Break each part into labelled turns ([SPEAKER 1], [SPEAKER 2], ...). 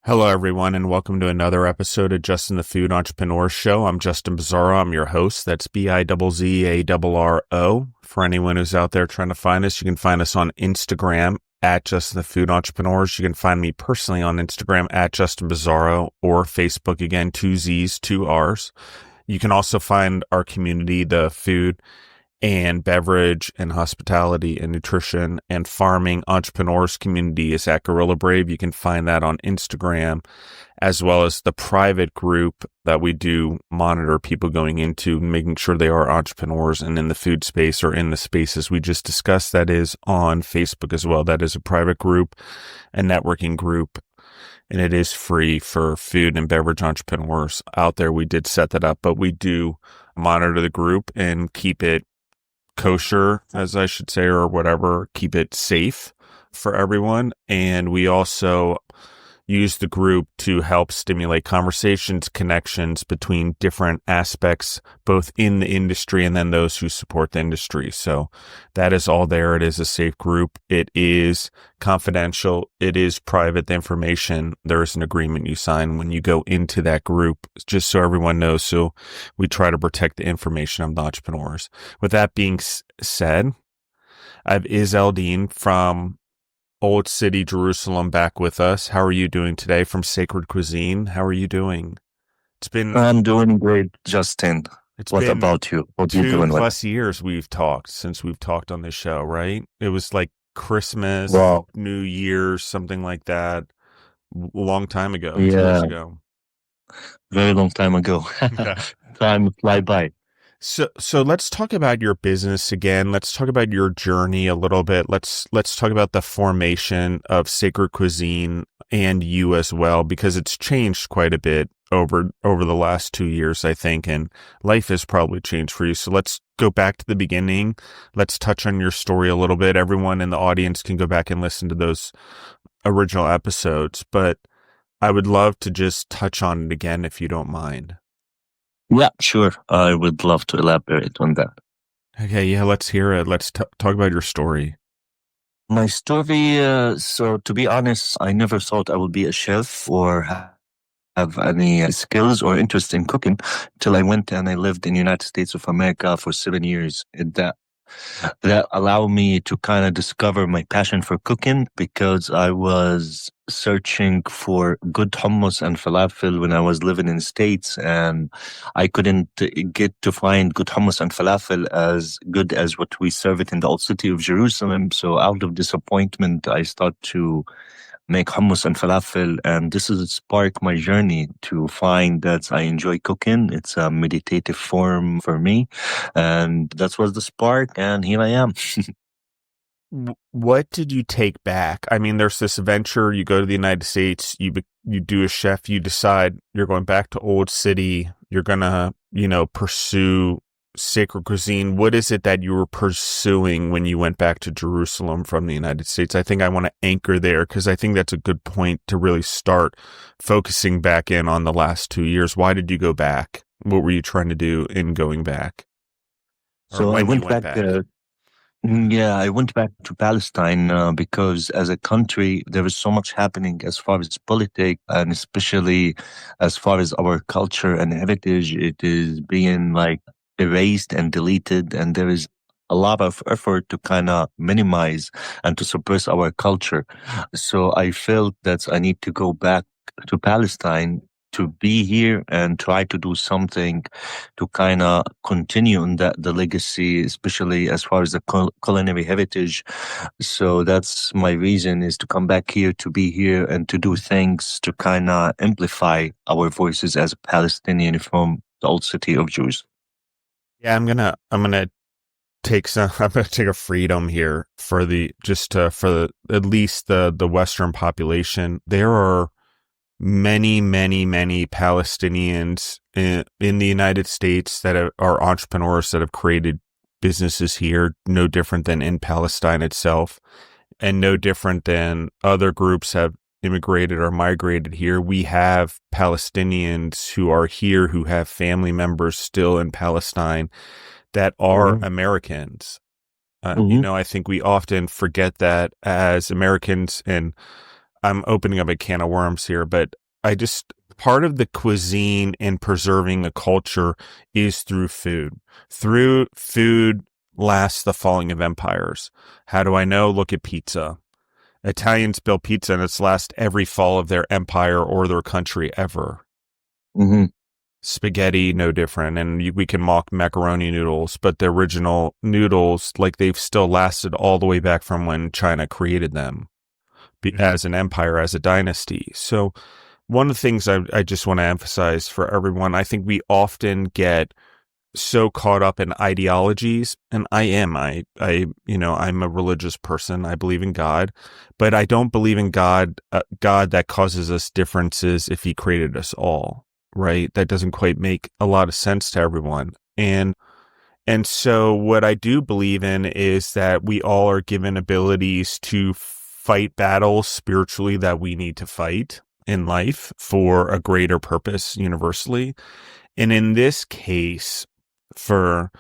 [SPEAKER 1] Hello, everyone, and welcome to another episode of Justin the Food Entrepreneur Show. I'm Justin Bizzarro. I'm your host. That's Bizzarro. For anyone who's out there trying to find us, you can find us on Instagram at Justin the Food Entrepreneurs. You can find me personally on Instagram at Justin Bizzarro, or Facebook, again, 2Zs, 2Rs. You can also find our community, the food and beverage and hospitality and nutrition and farming entrepreneurs community, is at Gorilla Brave. You can find that on Instagram, as well as the private group that we do monitor people going into, making sure they are entrepreneurs and in the food space or in the spaces we just discussed. That is on Facebook as well. That is a private group, a networking group, and it is free for food and beverage entrepreneurs out there. We did set that up, but we do monitor the group and keep it kosher, as I should say, or whatever, keep it safe for everyone. And we also use the group to help stimulate conversations, connections between different aspects, both in the industry and then those who support the industry. So that is all there. It is a safe group. It is confidential. It is private. The information, there is an agreement you sign when you go into that group, just so everyone knows. So we try to protect the information of the entrepreneurs. With that being said, I have Izzeldin from Old City, Jerusalem, back with us. How are you doing today from Sacred Cuisine? How are you doing?
[SPEAKER 2] I'm doing great, Justin.
[SPEAKER 1] It's
[SPEAKER 2] What
[SPEAKER 1] been
[SPEAKER 2] about you? What are you
[SPEAKER 1] two
[SPEAKER 2] doing with?
[SPEAKER 1] plus years since we've talked on this show, right? It was like Christmas,
[SPEAKER 2] Wow.
[SPEAKER 1] New Year's, something like that, a long time ago, 2 years
[SPEAKER 2] Yeah,
[SPEAKER 1] ago.
[SPEAKER 2] very long time ago.
[SPEAKER 1] Yeah.
[SPEAKER 2] Time fly by.
[SPEAKER 1] So let's talk about your business again. Let's talk about your journey a little bit. Let's talk about the formation of Sacred Cuisine and you as well, because it's changed quite a bit over the last 2 years, I think, and life has probably changed for you. So let's go back to the beginning. Let's touch on your story a little bit. Everyone in the audience can go back and listen to those original episodes, but I would love to just touch on it again if you don't mind.
[SPEAKER 2] Yeah, sure. I would love to elaborate on that.
[SPEAKER 1] Okay, yeah, let's hear it. Let's talk about your story.
[SPEAKER 2] My story, so to be honest, I never thought I would be a chef or have any skills or interest in cooking till I went and I lived in the United States of America for 7 years. That allowed me to kind of discover my passion for cooking, because I was searching for good hummus and falafel when I was living in the States, and I couldn't get to find good hummus and falafel as good as what we serve it in the old city of Jerusalem. So out of disappointment, I started to make hummus and falafel, and this has sparked my journey to find that I enjoy cooking. It's a meditative form for me, and that was the spark, and here I am.
[SPEAKER 1] What did you take back? I mean, there's this venture, you go to the United States, you do a chef, you decide you're going back to Old City, you're going to, pursue Sacred Cuisine. What is it that you were pursuing when you went back to Jerusalem from the United States? I think I want to anchor there, because I think that's a good point to really start focusing back in on the last 2 years. Why did you go back? What were you trying to do in going back? Or
[SPEAKER 2] So I
[SPEAKER 1] when you
[SPEAKER 2] went
[SPEAKER 1] went
[SPEAKER 2] back.
[SPEAKER 1] back?
[SPEAKER 2] I went back to Palestine because as a country, there is so much happening as far as politics, and especially as far as our culture and heritage. It is being like erased and deleted, and there is a lot of effort to kind of minimize and to suppress our culture. So I felt that I need to go back to Palestine to be here and try to do something to kind of continue on the legacy, especially as far as the culinary heritage. So that's my reason, is to come back here, to be here, and to do things to kind of amplify our voices as a Palestinian from the old city of Jerusalem.
[SPEAKER 1] Yeah, I'm gonna take a freedom here for at least the Western population. There are many, many, many Palestinians in the United States that are entrepreneurs that have created businesses here, no different than in Palestine itself, and no different than other groups have immigrated or migrated here. We have Palestinians who are here who have family members still in Palestine that are Americans. I think we often forget that as Americans, and I'm opening up a can of worms here, but part of the cuisine and preserving a culture is through food. Through food lasts the falling of empires. How do I know? Look at pizza. Italians built pizza and it's last every fall of their empire or their country ever.
[SPEAKER 2] Mm-hmm.
[SPEAKER 1] Spaghetti, no different. And we can mock macaroni noodles, but the original noodles, like they've still lasted all the way back from when China created them as an empire, as a dynasty. So one of the things I just want to emphasize for everyone, I think we often get so caught up in ideologies, and I'm a religious person. I believe in God, but I don't believe in God that causes us differences if he created us all, right? That doesn't quite make a lot of sense to everyone. And so what I do believe in is that we all are given abilities to fight battles spiritually that we need to fight in life for a greater purpose universally. And in this case, for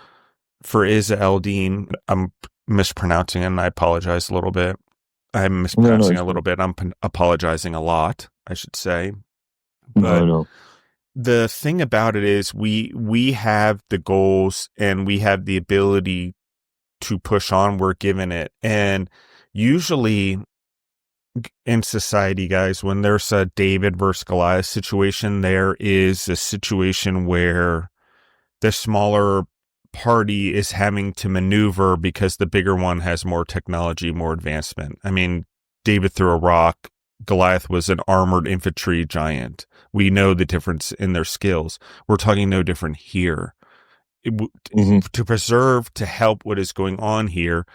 [SPEAKER 1] Izzeldin, I'm mispronouncing it and I apologize a little bit. I'm mispronouncing a little bit. I'm apologizing a lot, I should say. But the thing about it is we have the goals and we have the ability to push on. We're given it. And usually in society, guys, when there's a David versus Goliath situation, there is a situation where the smaller party is having to maneuver because the bigger one has more technology, more advancement. I mean, David threw a rock. Goliath was an armored infantry giant. We know the difference in their skills. We're talking no different here. To preserve, to help what is going on here,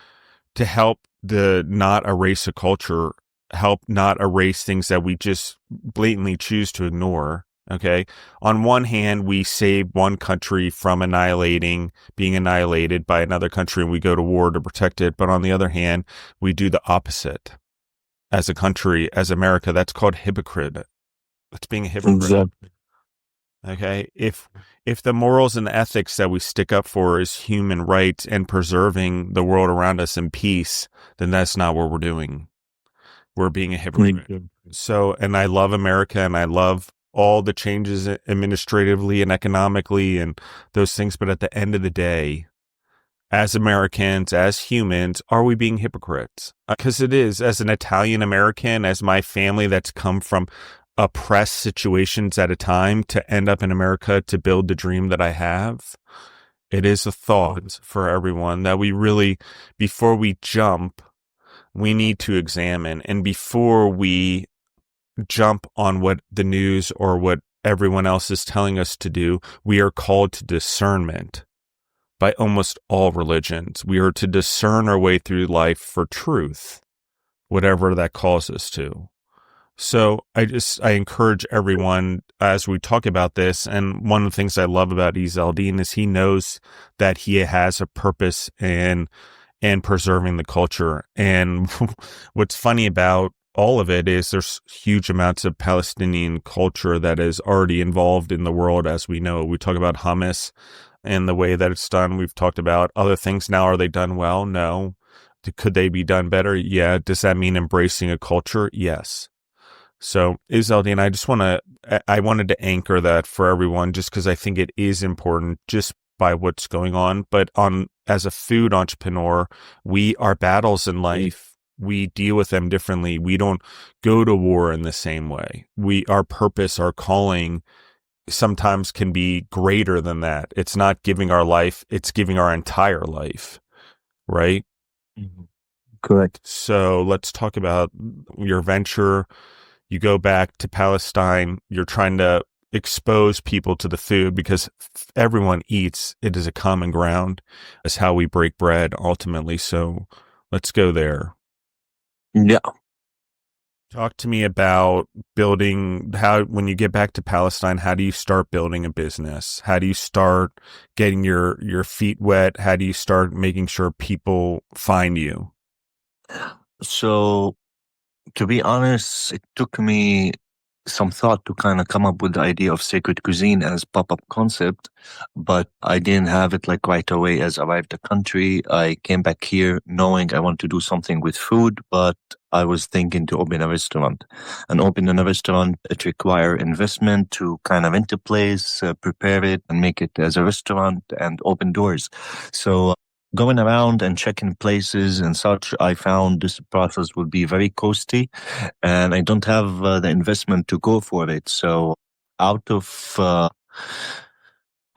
[SPEAKER 1] to help not erase a culture, help not erase things that we just blatantly choose to ignore. Okay. On one hand, we save one country from being annihilated by another country, and we go to war to protect it. But on the other hand, we do the opposite as a country, as America. That's called hypocrite. That's being a hypocrite.
[SPEAKER 2] Exactly.
[SPEAKER 1] Okay. If the morals and the ethics that we stick up for is human rights and preserving the world around us in peace, then that's not what we're doing. We're being a hypocrite. So, and I love America and I love all the changes administratively and economically and those things. But at the end of the day, as Americans, as humans, are we being hypocrites? Because it is, as an Italian American, as my family that's come from oppressed situations at a time to end up in America to build the dream that I have. It is a thought for everyone that we really, before we jump, we need to examine. And before we jump on what the news or what everyone else is telling us to do, we are called to discernment by almost all religions. We are to discern our way through life for truth, whatever that calls us to. So I encourage everyone as we talk about this. And one of the things I love about Izzeldin is he knows that he has a purpose in preserving the culture. And what's funny about all of it is there's huge amounts of Palestinian culture that is already involved in the world. As we know, we talk about hummus and the way that it's done. We've talked about other things now. Are they done well? No. Could they be done better? Yeah. Does that mean embracing a culture? Yes. So Izzeldin, I wanted to anchor that for everyone just because I think it is important just by what's going on. But as a food entrepreneur, our battles in life, we deal with them differently. We don't go to war in the same way. Our purpose, our calling sometimes can be greater than that. It's not giving our life, it's giving our entire life, right?
[SPEAKER 2] Mm-hmm. Correct.
[SPEAKER 1] So let's talk about your venture. You go back to Palestine, you're trying to expose people to the food because everyone eats. It is a common ground. It's how we break bread ultimately. So let's go there.
[SPEAKER 2] Yeah.
[SPEAKER 1] Talk to me about when you get back to Palestine, how do you start building a business? How do you start getting your feet wet? How do you start making sure people find you?
[SPEAKER 2] So, to be honest, it took me some thought to kind of come up with the idea of Sacred Cuisine as pop-up concept, but I didn't have it like right away as I arrived the country. I came back here knowing I want to do something with food, but I was thinking to open a restaurant. And opening a restaurant, it require investment to kind of rent a place, prepare it and make it as a restaurant and open doors. So going around and checking places and such, I found this process would be very costly and I don't have the investment to go for it. So out of uh,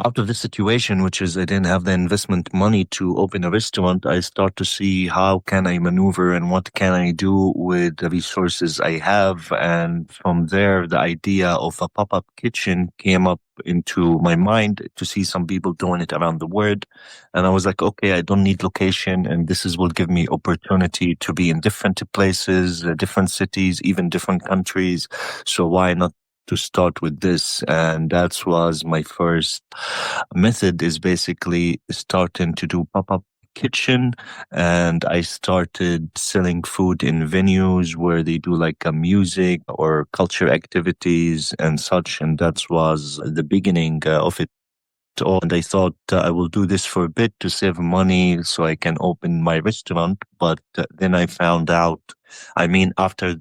[SPEAKER 2] out of this situation, which is I didn't have the investment money to open a restaurant, I start to see how can I maneuver and what can I do with the resources I have. And from there, the idea of a pop-up kitchen came up into my mind to see some people doing it around the world. And I was like, okay, I don't need location. And this is will give me opportunity to be in different places, different cities, even different countries. So why not to start with this? And that was my first method, is basically starting to do pop-up kitchen, and I started selling food in venues where they do like a music or culture activities and such, and that was the beginning of it all. And I thought I will do this for a bit to save money so I can open my restaurant. But then I found out, I mean, after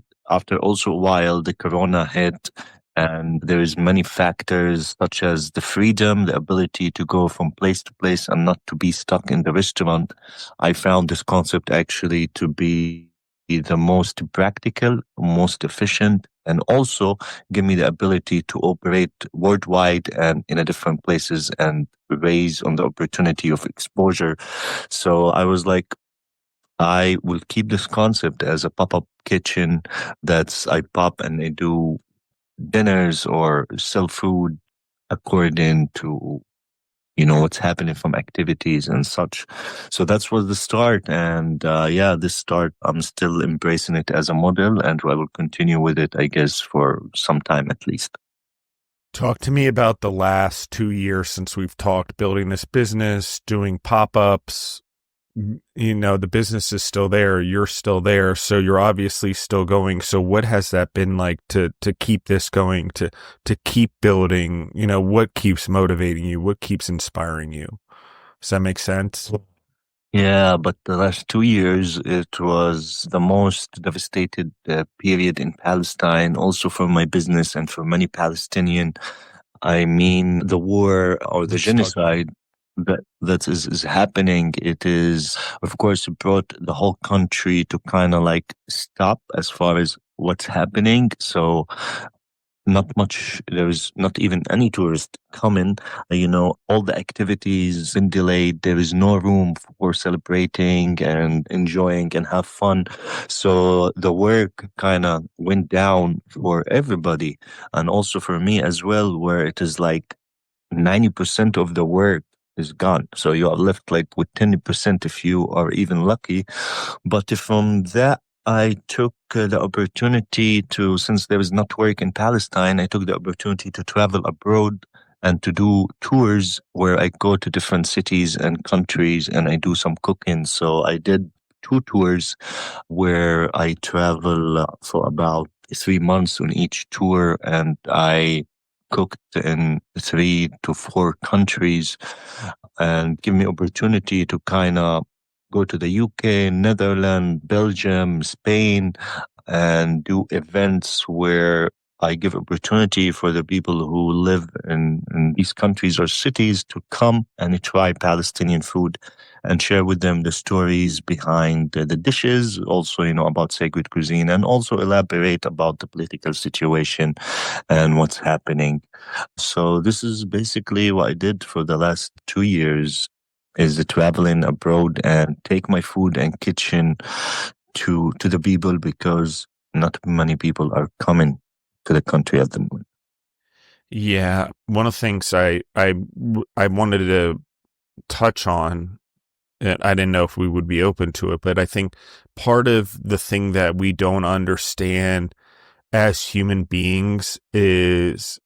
[SPEAKER 2] also a while, the corona hit, and there is many factors such as the freedom, the ability to go from place to place and not to be stuck in the restaurant. I found this concept actually to be the most practical, most efficient, and also give me the ability to operate worldwide and in a different places and raise on the opportunity of exposure. So I was like, I will keep this concept as a pop-up kitchen that's I pop and I do dinners or sell food according to what's happening from activities and such. So that was the start, and yeah, this start I'm still embracing it as a model, and I will continue with it, I guess, for some time at least.
[SPEAKER 1] Talk to me about the last 2 years since we've talked, building this business, doing pop-ups. The business is still there. You're still there. So you're obviously still going. So what has that been like to keep this going, to keep building? What keeps motivating you? What keeps inspiring you? Does that make sense?
[SPEAKER 2] Yeah, but the last 2 years, it was the most devastated period in Palestine, also for my business and for many Palestinian. I mean, the war or the genocide that is happening, it is, of course, brought the whole country to kind of like stop as far as what's happening. So not much, there is not even any tourist coming. All the activities been delayed. There is no room for celebrating and enjoying and have fun. So the work kind of went down for everybody, and also for me as well, where it is like 90% of the work is gone. So you are left like with 10% if you are even lucky. But from that, I took the opportunity to, since there was not work in Palestine, I took the opportunity to travel abroad and to do tours where I go to different cities and countries and I do some cooking. So I did 2 tours where I travel for about 3 months on each tour, and I cooked in 3 to 4 countries, and give me opportunity to kind of go to the UK, Netherlands, Belgium, Spain, and do events where I give opportunity for the people who live in these countries or cities to come and try Palestinian food and share with them the stories behind the dishes, also, about sacred cuisine, and also elaborate about the political situation and what's happening. So this is basically what I did for the last 2 years, is the traveling abroad and take my food and kitchen to the people, because not many people are coming to the country at the moment.
[SPEAKER 1] Yeah. One of the things I wanted to touch on, and I didn't know if we would be open to it, but I think part of the thing that we don't understand as human beings is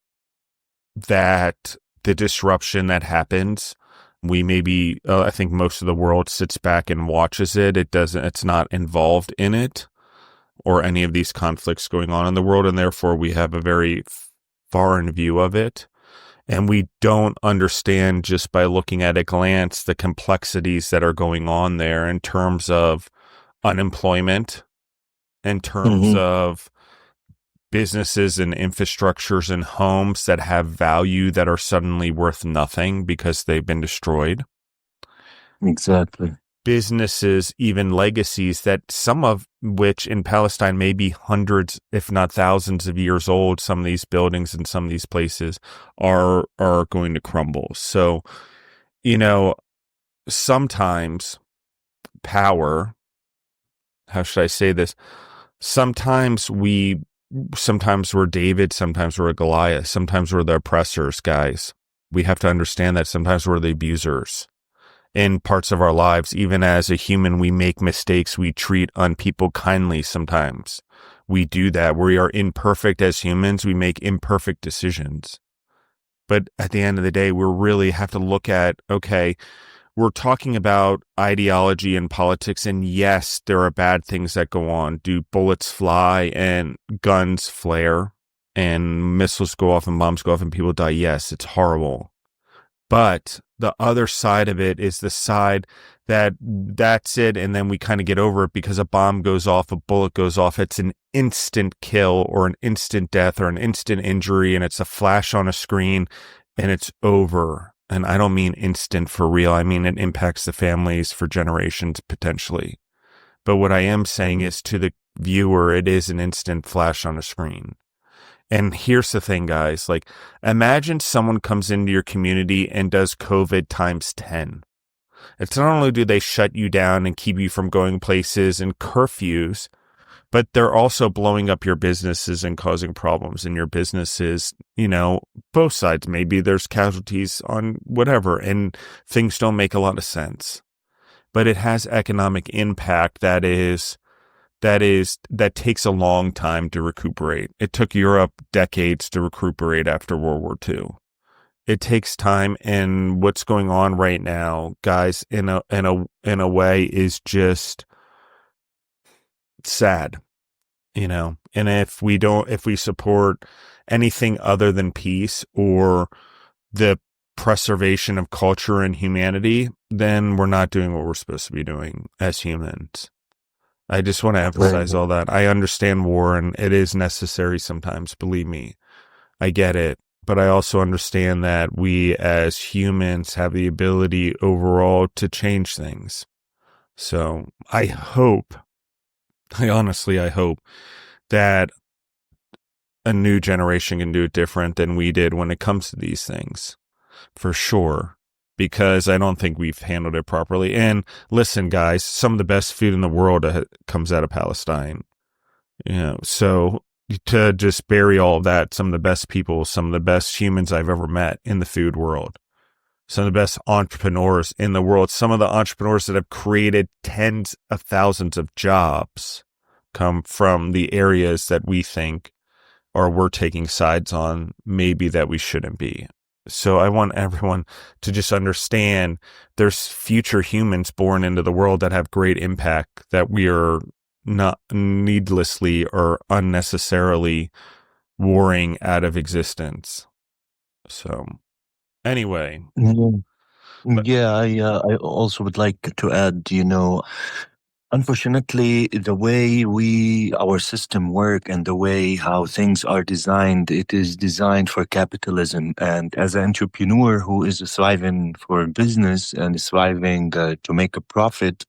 [SPEAKER 1] that the disruption that happens, we maybe, I think most of the world sits back and watches it. It's not involved in it. or any of these conflicts going on in the world, and therefore we have a very foreign view of it. And we don't understand just by looking at a glance the complexities that are going on there in terms of unemployment, in terms of businesses and infrastructures and homes that have value that are suddenly worth nothing because they've been destroyed.
[SPEAKER 2] Exactly.
[SPEAKER 1] Businesses, even legacies that some of which in Palestine may be hundreds, if not thousands of years old. Some of these buildings and some of these places are going to crumble. So, sometimes power, how should I say this? Sometimes we're David, sometimes we're Goliath, sometimes we're the oppressors, guys. We have to understand that sometimes we're the abusers. In parts of our lives, even as a human, we make mistakes. We treat people kindly sometimes. We do that. We are imperfect as humans. We make imperfect decisions. But at the end of the day, we really have to look at, okay, we're talking about ideology and politics, and yes, there are bad things that go on. Do bullets fly and guns flare and missiles go off and bombs go off and people die? Yes, it's horrible. But the other side of it is the side that's it, and then we kind of get over it because a bomb goes off, a bullet goes off. It's an instant kill or an instant death or an instant injury, and it's a flash on a screen, and it's over. And I don't mean instant for real. I mean it impacts the families for generations potentially. But what I am saying is to the viewer, it is an instant flash on a screen. And here's the thing, guys, like imagine someone comes into your community and does COVID times 10. It's not only do they shut you down and keep you from going places and curfews, but they're also blowing up your businesses and causing problems in your businesses, both sides. Maybe there's casualties on whatever, and things don't make a lot of sense. But it has economic impact that takes a long time to recuperate. It took Europe decades to recuperate after World War II. It takes time, and what's going on right now, guys, in a way is just sad, And if we support anything other than peace or the preservation of culture and humanity, then we're not doing what we're supposed to be doing as humans. I just want to emphasize all that. I understand war, and it is necessary sometimes, believe me. I get it. But I also understand that we as humans have the ability overall to change things. So I honestly hope that a new generation can do it different than we did when it comes to these things. For sure. Because I don't think we've handled it properly. And listen, guys, some of the best food in the world comes out of Palestine. So to just bury all of that, some of the best people, some of the best humans I've ever met in the food world, some of the best entrepreneurs in the world, some of the entrepreneurs that have created tens of thousands of jobs come from the areas that we think or we're taking sides on, maybe that we shouldn't be. So I want everyone to just understand there's future humans born into the world that have great impact, that we are not needlessly or unnecessarily warring out of existence. So anyway.
[SPEAKER 2] Yeah, I also would like to add, unfortunately, the way our system work and the way how things are designed, it is designed for capitalism. And as an entrepreneur who is thriving for business and thriving to make a profit,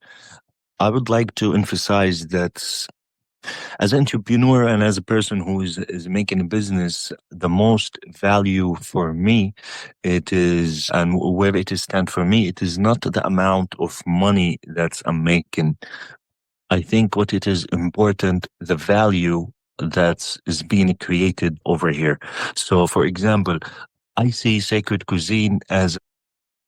[SPEAKER 2] I would like to emphasize that as an entrepreneur and as a person who is making a business, the most value for me, it is, and where it is stand for me, it is not the amount of money that I'm making. I think what it is important, the value that is being created over here. So, for example, I see Sacred Cuisine as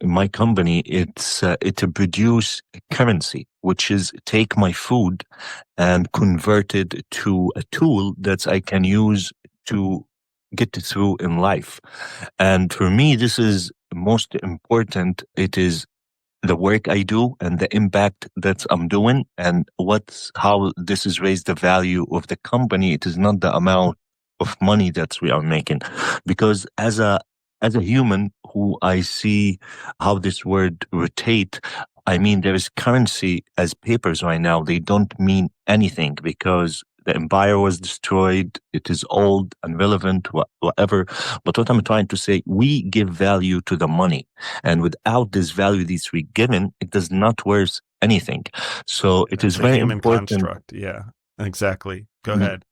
[SPEAKER 2] my company. It to produce currency, which is take my food and convert it to a tool that I can use to get through in life. And for me, this is most important. It is the work I do and the impact that I'm doing and how this has raised the value of the company. It is not the amount of money that we are making, because as a human who I see how this word rotate. I mean, there is currency as papers right now. They don't mean anything because the empire was destroyed. It is old and relevant, whatever. But what I'm trying to say, we give value to the money. And without this value that we given, it does not worth anything. So it is
[SPEAKER 1] It's a
[SPEAKER 2] very
[SPEAKER 1] human
[SPEAKER 2] important.
[SPEAKER 1] construct. Yeah, exactly. Go ahead.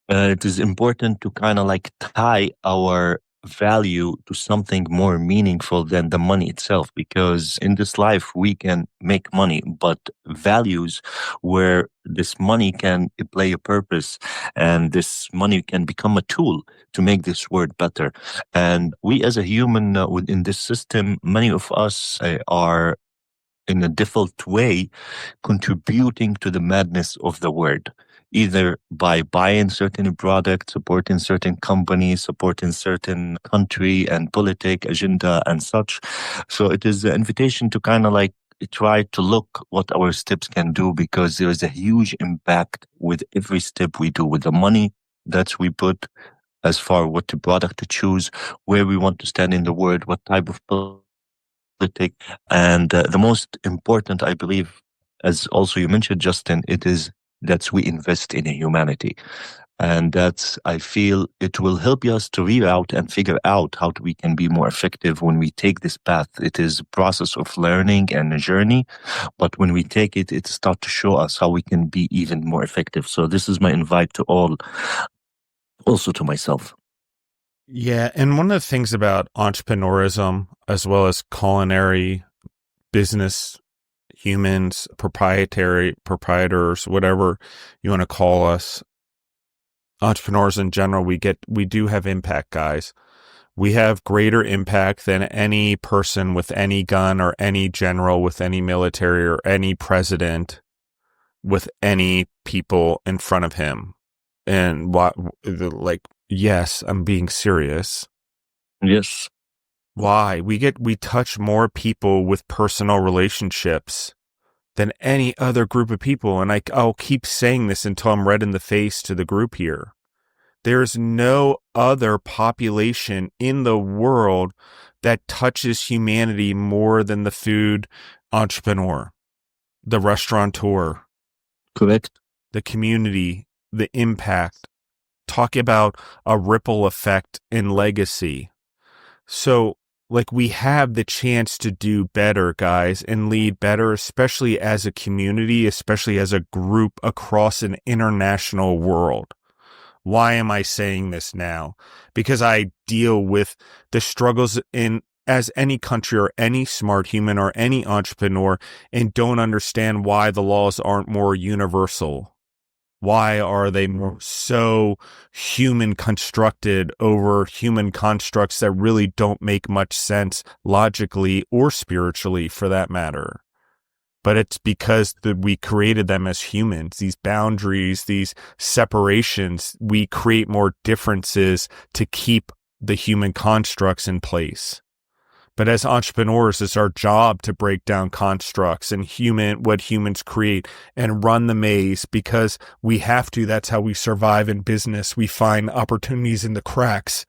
[SPEAKER 2] It is important to kind of like tie our value to something more meaningful than the money itself, because in this life we can make money, but values where this money can play a purpose and this money can become a tool to make this world better. And we as a human within this system, many of us are in a default way contributing to the madness of the world, either by buying certain products, supporting certain companies, supporting certain country and politic agenda and such. So it is an invitation to kind of like try to look what our steps can do, because there is a huge impact with every step we do, with the money that we put, as far what the product to choose, where we want to stand in the world, what type of politic. And the most important, I believe, as also you mentioned, Justin, it is that we invest in humanity. And that's, I feel it will help us to reroute and figure out how we can be more effective when we take this path. It is a process of learning and a journey, but when we take it, it starts to show us how we can be even more effective. So this is my invite to all, also to myself.
[SPEAKER 1] Yeah, and one of the things about entrepreneurism, as well as culinary business, humans, proprietors, whatever you want to call us, entrepreneurs in general, we do have impact, guys. We have greater impact than any person with any gun or any general with any military or any president with any people in front of him. And like, yes, I'm being serious.
[SPEAKER 2] Yes.
[SPEAKER 1] Why? We touch more people with personal relationships than any other group of people. And I'll keep saying this until I'm red in the face to the group here. There's no other population in the world that touches humanity more than the food entrepreneur, the restaurateur,
[SPEAKER 2] Correct.
[SPEAKER 1] the community, the impact. Talk about a ripple effect in legacy. So, like, we have the chance to do better, guys, and lead better, especially as a community, especially as a group across an international world. Why am I saying this now? Because I deal with the struggles as any country or any smart human or any entrepreneur, and don't understand why the laws aren't more universal. Why are they so human constructed over human constructs that really don't make much sense logically or spiritually, for that matter? But it's because we created them as humans. These boundaries, these separations, we create more differences to keep the human constructs in place. But as entrepreneurs, it's our job to break down constructs and what humans create and run the maze, because we have to. That's how we survive in business. We find opportunities in the cracks.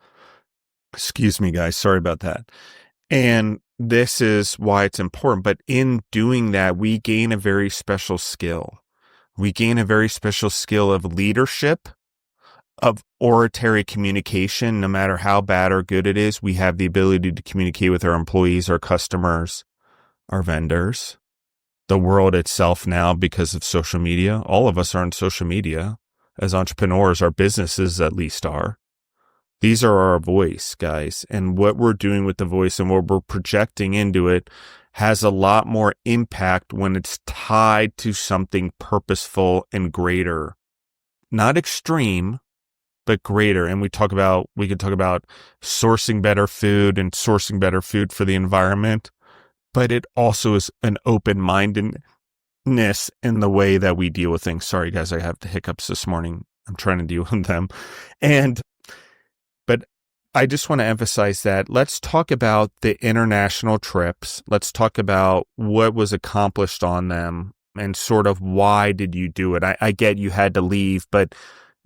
[SPEAKER 1] Excuse me, guys. Sorry about that. And this is why it's important. But in doing that, we gain a very special skill. We gain a very special skill of leadership, of oratory communication. No matter how bad or good it is, we have the ability to communicate with our employees, our customers, our vendors, the world itself now because of social media. All of us are on social media as entrepreneurs. Our businesses at least are. These are our voice, guys. And what we're doing with the voice and what we're projecting into it has a lot more impact when it's tied to something purposeful and greater. Not extreme, but greater. And we could talk about sourcing better food and sourcing better food for the environment. But it also is an open-mindedness in the way that we deal with things. Sorry, guys, I have the hiccups this morning. I'm trying to deal with them. But I just want to emphasize that. Let's talk about the international trips. Let's talk about what was accomplished on them and sort of why did you do it? I get you had to leave, but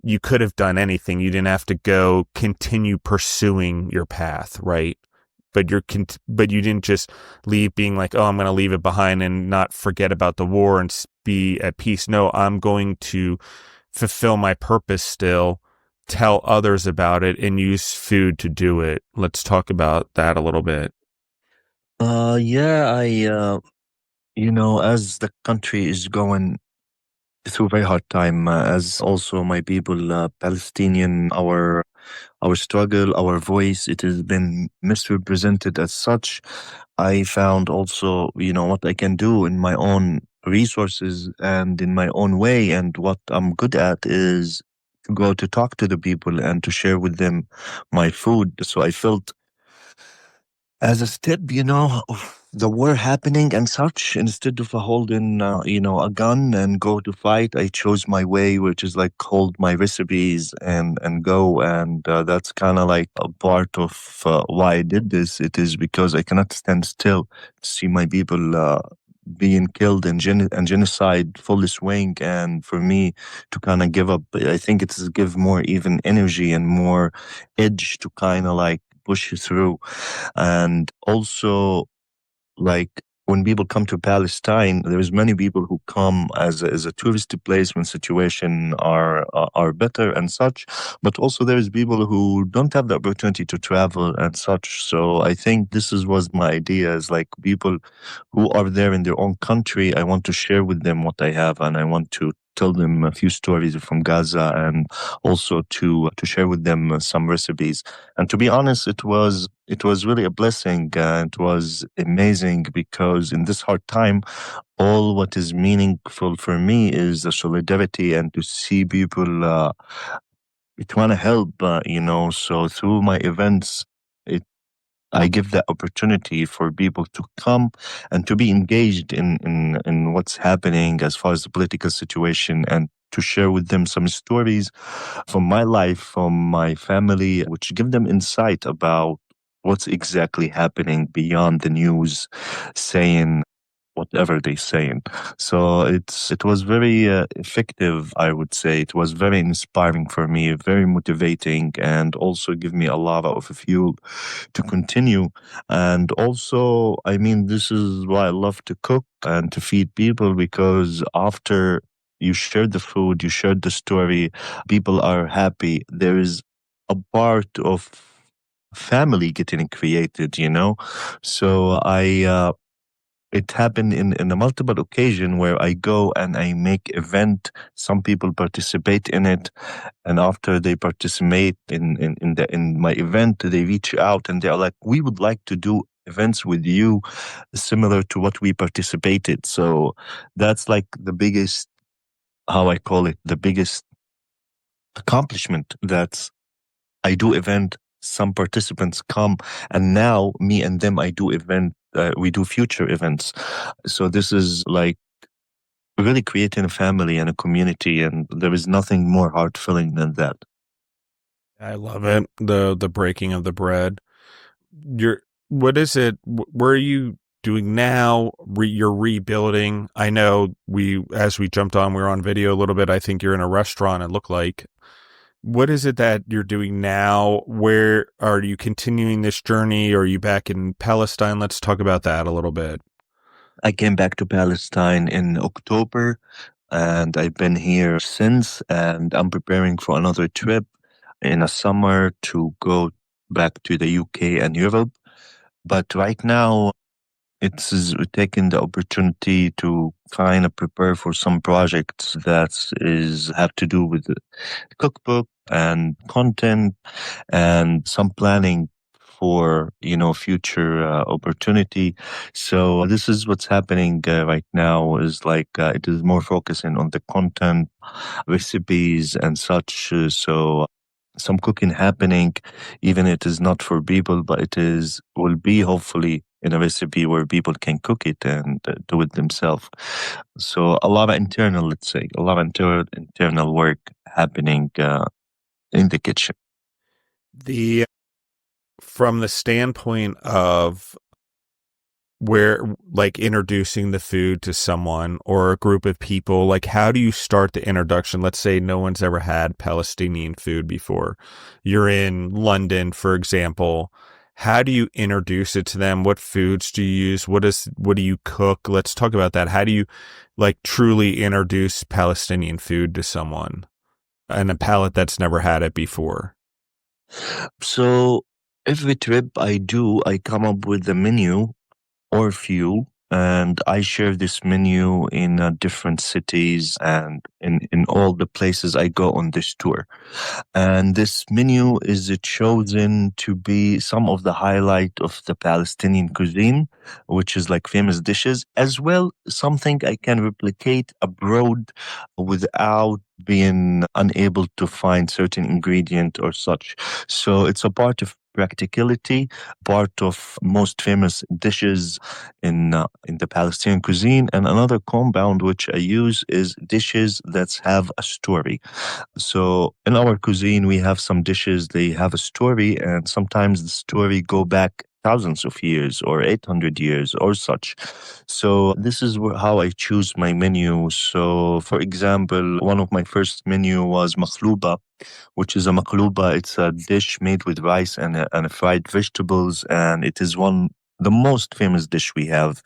[SPEAKER 1] you could have done anything. You didn't have to go continue pursuing your path, right? But you didn't just leave being like, oh, I'm going to leave it behind and not forget about the war and be at peace. No, I'm going to fulfill my purpose still, tell others about it, and use food to do it. Let's talk about that a little bit.
[SPEAKER 2] Yeah, as the country is going through a very hard time, as also my people, Palestinian, our struggle, our voice, it has been misrepresented as such. I found also, what I can do in my own resources and in my own way. And what I'm good at is to go to talk to the people and to share with them my food. So I felt as a step, of the war happening and such, instead of holding, a gun and go to fight, I chose my way, which is like hold my recipes and go. And that's kind of like a part of why I did this. It is because I cannot stand still to see my people being killed and, and genocide fully swing. And for me to kind of give up, I think it's give more even energy and more edge to kind of like push you through. And also, like when people come to Palestine, there's many people who come as a touristy place when situation are better and such. But also there's people who don't have the opportunity to travel and such. So I think this was my idea is like people who are there in their own country. I want to share with them what I have, and I want to tell them a few stories from Gaza, and also to share with them some recipes. And to be honest, it was really a blessing. It was amazing because in this hard time, all what is meaningful for me is the solidarity and to see people trying to help. So through my events, it I give that opportunity for people to come and to be engaged in what's happening as far as the political situation, and to share with them some stories from my life, from my family, which give them insight about what's exactly happening beyond the news saying whatever they're saying. So it was very effective, I would say. It was very inspiring for me, very motivating, and also give me a lot of fuel to continue. And also, I mean, this is why I love to cook and to feed people, because after you share the food, you share the story, people are happy. There is a part of family getting created. So it happened in a multiple occasion where I go and I make event. Some people participate in it, and after they participate in my event, they reach out and they're like, "We would like to do events with you, similar to what we participated." So that's like the biggest, how I call it, the biggest accomplishment. That's I do event. Some participants come, and now me and them, I do event. We do future events. So this is like really creating a family and a community, and there is nothing more heart filling than that.
[SPEAKER 1] I love it. The breaking of the bread. You're what is it? Where are you doing now? You're rebuilding. I know as we jumped on, we were on video a little bit. I think you're in a restaurant. It looked like. What is it that you're doing now? Where are you continuing this journey? Or are you back in Palestine? Let's talk about that a little bit.
[SPEAKER 2] I came back to Palestine in October, and I've been here since, and I'm preparing for another trip in the summer to go back to the UK and Europe. But right now, it's taking the opportunity to kind of prepare for some projects that is have to do with the cookbook and content and some planning for future opportunity. So this is what's happening right now. Is like it is more focusing on the content, recipes, and such. So some cooking happening, even it is not for people, but it is will be hopefully in a recipe where people can cook it and do it themselves. So a lot of internal, let's say, a lot of internal work happening in the kitchen.
[SPEAKER 1] from the standpoint of where, like, introducing the food to someone or a group of people, like, how do you start the introduction? Let's say no one's ever had Palestinian food before. You're in London, for example. How do you introduce it to them? What foods do you use? What do you cook? Let's talk about that. How do you, like, truly introduce Palestinian food to someone and a palate that's never had it before?
[SPEAKER 2] So every trip I do, I come up with a menu or few, and I share this menu in different cities and in all the places I go on this tour. And this menu is chosen to be some of the highlight of the Palestinian cuisine, which is like famous dishes, as well something I can replicate abroad without being unable to find certain ingredient or such. So it's a part of practicality, part of most famous dishes in the Palestinian cuisine. And another compound which I use is dishes that have a story. So in our cuisine, we have some dishes, they have a story, and sometimes the story go back thousands of years or 800 years or such. So this is how I choose my menu. So for example, one of my first menu was makhlouba, which is a makhlouba. It's a dish made with rice and fried vegetables, and it is the most famous dish we have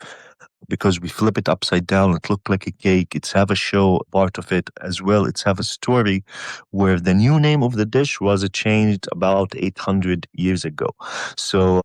[SPEAKER 2] because we flip it upside down. It look like a cake. It's have a show part of it as well. It's have a story where the new name of the dish was changed about 800 years ago. So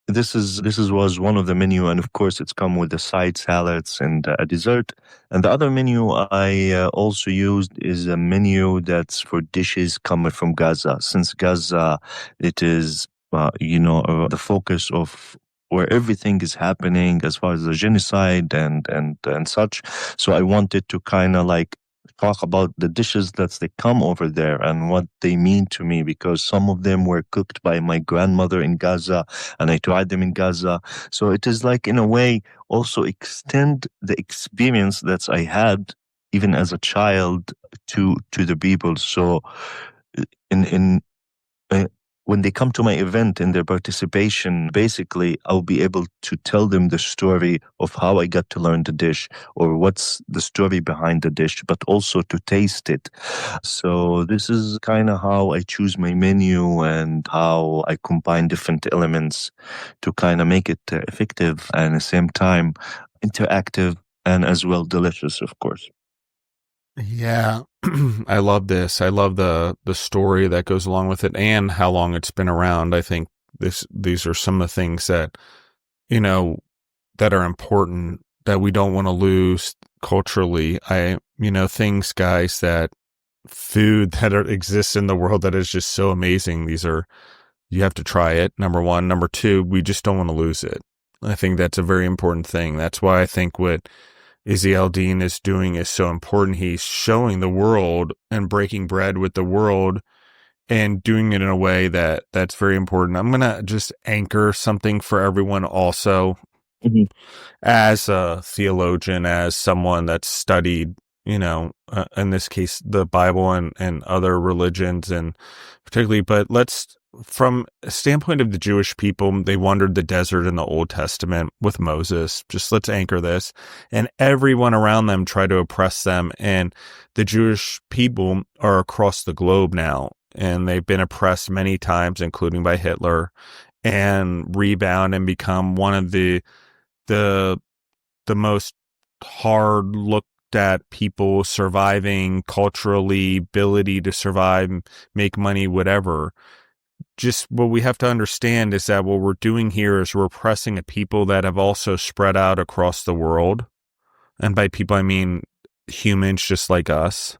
[SPEAKER 2] this is was one of the menu, and of course it's come with the side salads and a dessert. And the other menu I also used is a menu that's for dishes coming from Gaza, since Gaza it is the focus of where everything is happening as far as the genocide and such. So I wanted to kind of like talk about the dishes that they come over there and what they mean to me, because some of them were cooked by my grandmother in Gaza and I tried them in Gaza. So it is like in a way also extend the experience that I had even as a child to the people. So in uh, when they come to my event in their participation, basically I'll be able to tell them the story of how I got to learn the dish or what's the story behind the dish, but also to taste it. So this is kind of how I choose my menu and how I combine different elements to kind of make it effective and at the same time interactive and as well delicious, of course.
[SPEAKER 1] Yeah. I love this. I love the story that goes along with it and how long it's been around. I think these are some of the things that, you know, that are important that we don't want to lose culturally. Things, guys, that food that exists in the world that is just so amazing. You have to try it. Number one. Number two, we just don't want to lose it. I think that's a very important thing. That's why I think what Izzeldin is doing is so important. He's showing the world and breaking bread with the world and doing it in a way that's very important. I'm going to just anchor something for everyone also
[SPEAKER 2] Mhm.
[SPEAKER 1] as a theologian, as someone that's studied, in this case, the Bible and other religions and particularly, but from a standpoint of the Jewish people, they wandered the desert in the Old Testament with Moses. Just let's anchor this. And everyone around them tried to oppress them. And the Jewish people are across the globe now. And they've been oppressed many times, including by Hitler, and rebound and become one of the most hard looked at people surviving culturally, ability to survive, make money, whatever. Just what we have to understand is that what we're doing here is we're oppressing a people that have also spread out across the world. And by people, I mean humans just like us.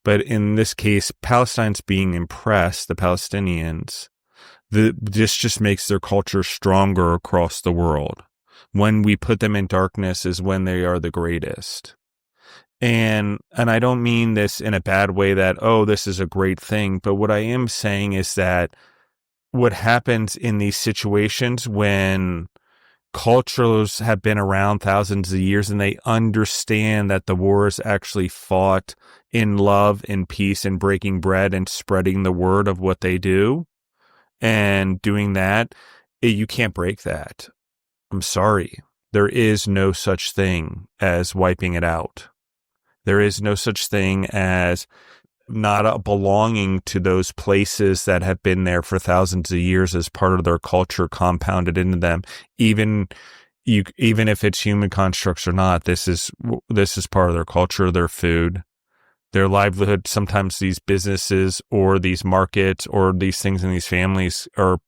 [SPEAKER 1] But in this case, Palestine's being impressed, the Palestinians. This just makes their culture stronger across the world. When we put them in darkness is when they are the greatest. And I don't mean this in a bad way that, oh, this is a great thing. But what I am saying is that what happens in these situations when cultures have been around thousands of years and they understand that the war is actually fought in love and peace and breaking bread and spreading the word of what they do, and doing that, you can't break that. I'm sorry. There is no such thing as wiping it out. There is no such thing as not belonging to those places that have been there for thousands of years as part of their culture compounded into them. Even if it's human constructs or not, this is part of their culture, their food, their livelihood. Sometimes these businesses or these markets or these things in these families or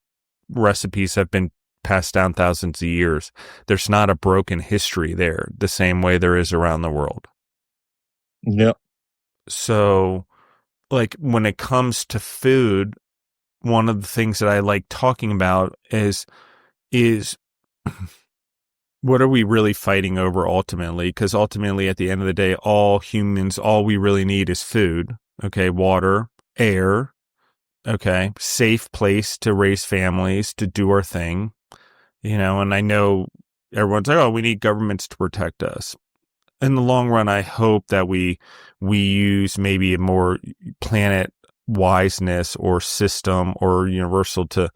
[SPEAKER 1] recipes have been passed down thousands of years. There's not a broken history there the same way there is around the world.
[SPEAKER 2] Yeah.
[SPEAKER 1] So, like, when it comes to food, one of the things that I like talking about is what are we really fighting over ultimately? Because ultimately, at the end of the day, all we really need is food. Okay, water, air. Okay, safe place to raise families, to do our thing. And I know everyone's like, oh, we need governments to protect us. In the long run, I hope that we use maybe a more planet wiseness or system or universal to,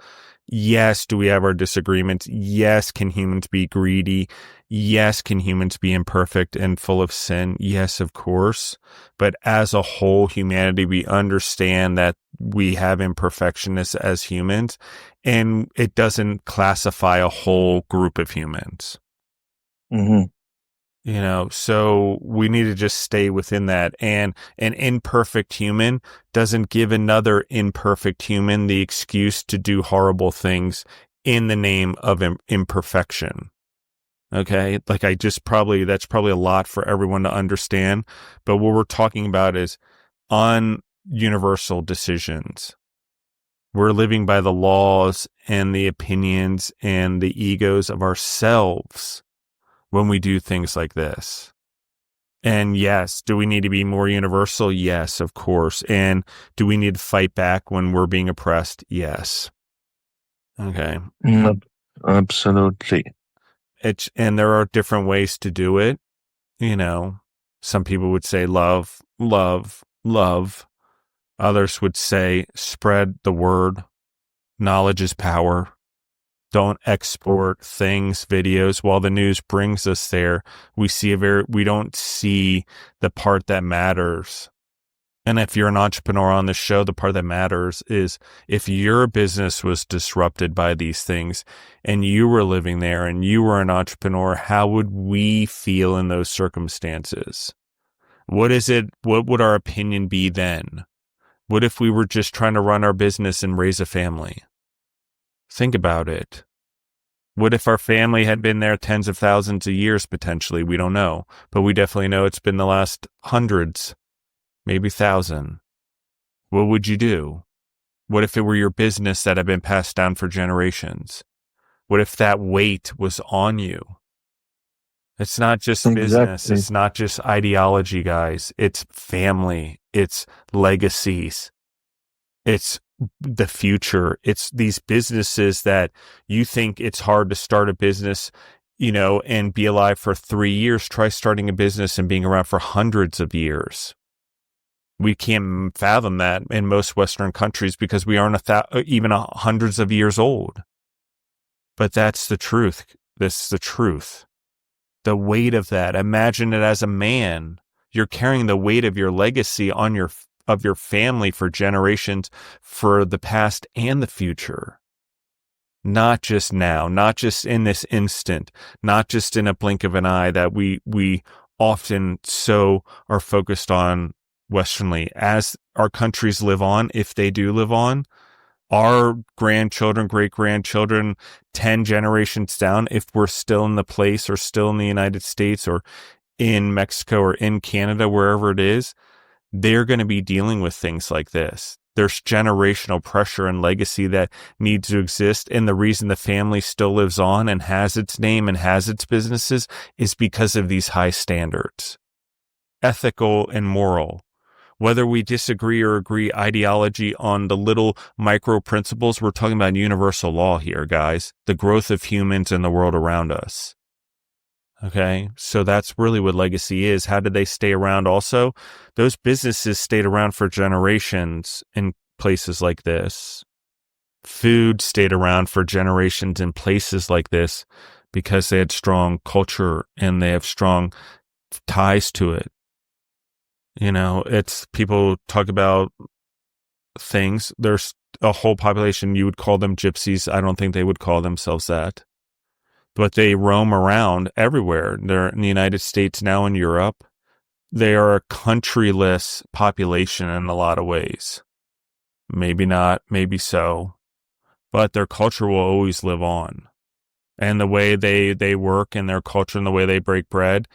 [SPEAKER 1] yes, do we have our disagreements? Yes, can humans be greedy? Yes, can humans be imperfect and full of sin? Yes, of course. But as a whole, humanity, we understand that we have imperfections as humans, and it doesn't classify a whole group of humans.
[SPEAKER 2] Mm-hmm.
[SPEAKER 1] So we need to just stay within that. And an imperfect human doesn't give another imperfect human the excuse to do horrible things in the name of imperfection. Okay. Like that's probably a lot for everyone to understand. But what we're talking about is on universal decisions. We're living by the laws and the opinions and the egos of ourselves when we do things like this. And yes, do we need to be more universal? Yes, of course. And do we need to fight back when we're being oppressed? Yes. Okay.
[SPEAKER 2] Absolutely.
[SPEAKER 1] And there are different ways to do it. Some people would say love, love, love. Others would say spread the word. Knowledge is power. Don't export things, videos. While the news brings us there, we don't see the part that matters. And if you're an entrepreneur on the show, the part that matters is if your business was disrupted by these things and you were living there and you were an entrepreneur, how would we feel in those circumstances? What would our opinion be then? What if we were just trying to run our business and raise a family? Think about it. What if our family had been there tens of thousands of years, potentially? We don't know, but we definitely know it's been the last hundreds, maybe 1,000. What would you do? What if it were your business that had been passed down for generations? What if that weight was on you? It's not just business.
[SPEAKER 2] Exactly.
[SPEAKER 1] It's not just ideology, guys. It's family. It's legacies. It's the future. It's these businesses that you think it's hard to start a business, and be alive for 3 years. Try starting a business and being around for hundreds of years. We can't fathom that in most Western countries because we aren't even hundreds of years old. But that's the truth. This is the truth. The weight of that. Imagine it as a man. You're carrying the weight of your legacy of your family for generations, for the past and the future. Not just now, not just in this instant, not just in a blink of an eye that we often so are focused on Westernly. As our countries live on, if they do live on, our grandchildren, great-grandchildren, 10 generations down, if we're still in the place or still in the United States or in Mexico or in Canada, wherever it is, they're going to be dealing with things like this. There's generational pressure and legacy that needs to exist. And the reason the family still lives on and has its name and has its businesses is because of these high standards, ethical and moral. Whether we disagree or agree ideology on the little micro principles, we're talking about universal law here, guys. The growth of humans in the world around us. Okay, so that's really what legacy is. How did they stay around also? Those businesses stayed around for generations in places like this. food stayed around for generations in places like this because they had strong culture and they have strong ties to it. It's people talk about things. There's a whole population, you would call them gypsies. I don't think they would call themselves that. But they roam around everywhere. They're in the United States now, in Europe. They are a countryless population in a lot of ways. Maybe not, maybe so. But their culture will always live on. And the way they work and their culture and the way they break bread